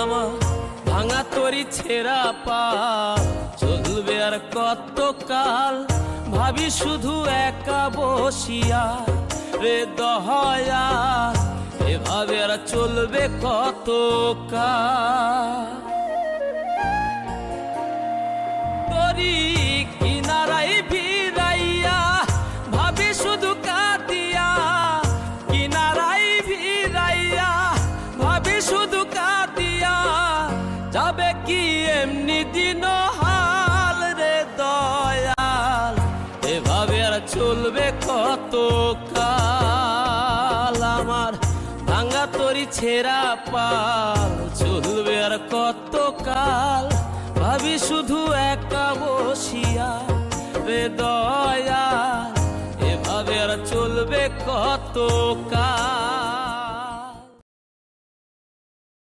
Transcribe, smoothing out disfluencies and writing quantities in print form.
আমার ভাঙা তরি ছেঁড়া পা চলবে আর কত কাল, ভাবি শুধু একা বসিয়া রে দয়াল, এভাবে আর চলবে কত কাল। তরি কিনারাই ভিড়াইয়া ভাবি শুধু কাঁদিয়া, কিনারাই ভিড়াইয়া ভাবি শুধু কাঁদিয়া, যাবে কি এমনি দিন হাল রে দয়াল, এভাবে আর চলবে কত কাল। আমার ভাঙা তরি ছেঁড়া পাল চলবে আর কত কাল, ভাবি শুধু একা বসিয়া রে দয়াল, এভাবে আর চলবে কত কাল।